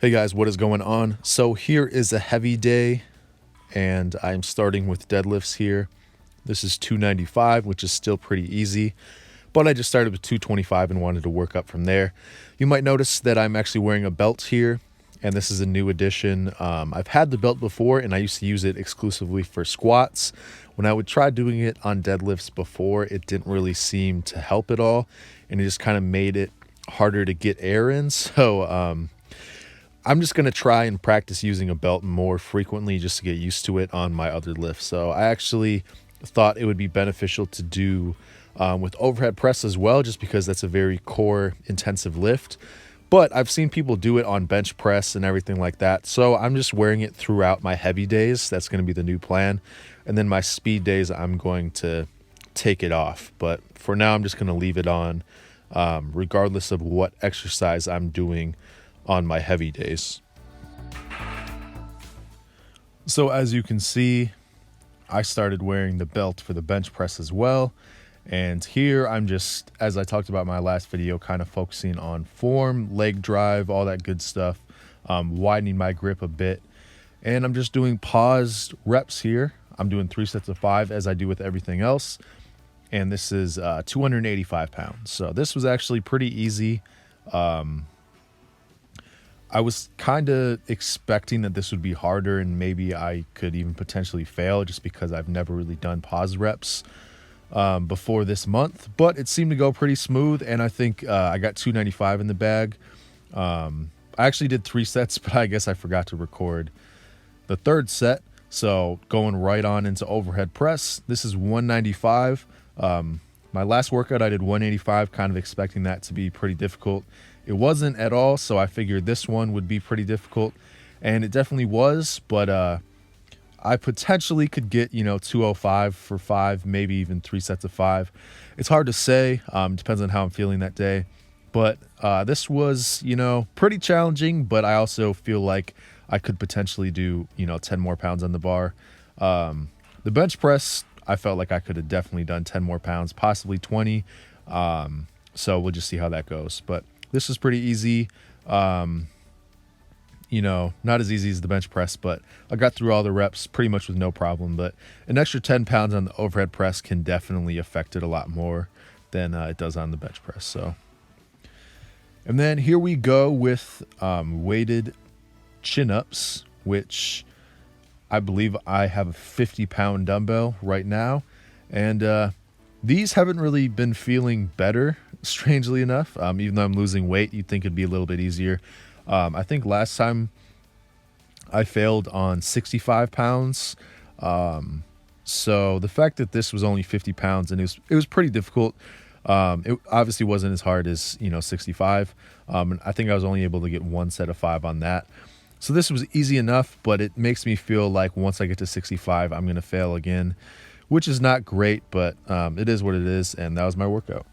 Hey guys, what is going on? So here is a heavy day and I'm starting with deadlifts here. This is 295, which is still pretty easy, but I just started with 225 and wanted to work up from there. You might notice that I'm actually wearing a belt here, and this is a new addition. I've had the belt before and I used to use it exclusively for squats. When I would try doing it on deadlifts before, it didn't really seem to help at all, and it just kind of made it harder to get air in. So I'm just going to try and practice using a belt more frequently just to get used to it on my other lifts. So I actually thought it would be beneficial to do with overhead press as well, just because that's a very core intensive lift. But I've seen people do it on bench press and everything like that. So I'm just wearing it throughout my heavy days. That's going to be the new plan. And then my speed days, I'm going to take it off. But for now, I'm just going to leave it on regardless of what exercise I'm doing on my heavy days. So as you can see, I started wearing the belt for the bench press as well. And here I'm just, as I talked about in my last video, kind of focusing on form, leg drive, all that good stuff, widening my grip a bit. And I'm just doing paused reps here. I'm doing 3 sets of 5 as I do with everything else. And this is 285 pounds. So this was actually pretty easy. I was kind of expecting that this would be harder and maybe I could even potentially fail just because I've never really done pause reps before this month, but it seemed to go pretty smooth, and I think I got 295 in the bag. I actually did 3 sets, but I guess I forgot to record the third set. So going right on into overhead press, this is 195. My last workout I did 185, kind of expecting that to be pretty difficult. It wasn't at all, so I figured this one would be pretty difficult, and it definitely was, but I potentially could get, 205 for 5, maybe even 3 sets of 5. It's hard to say, depends on how I'm feeling that day, but this was, pretty challenging, but I also feel like I could potentially do, 10 more pounds on the bar. The bench press, I felt like I could have definitely done 10 more pounds, possibly 20, so we'll just see how that goes, but this is pretty easy. Not as easy as the bench press, but I got through all the reps pretty much with no problem. But an extra 10 pounds on the overhead press can definitely affect it a lot more than it does on the bench press. So, and then here we go with weighted chin-ups, which I believe I have a 50-pound dumbbell right now. And these haven't really been feeling better, strangely enough. Even though I'm losing weight, you'd think it'd be a little bit easier. I think last time I failed on 65 pounds. So the fact that this was only 50 pounds and it was pretty difficult. It obviously wasn't as hard as, 65. And I think I was only able to get 1 set of 5 on that. So this was easy enough, but it makes me feel like once I get to 65, I'm going to fail again, which is not great, but it is what it is. And that was my workout.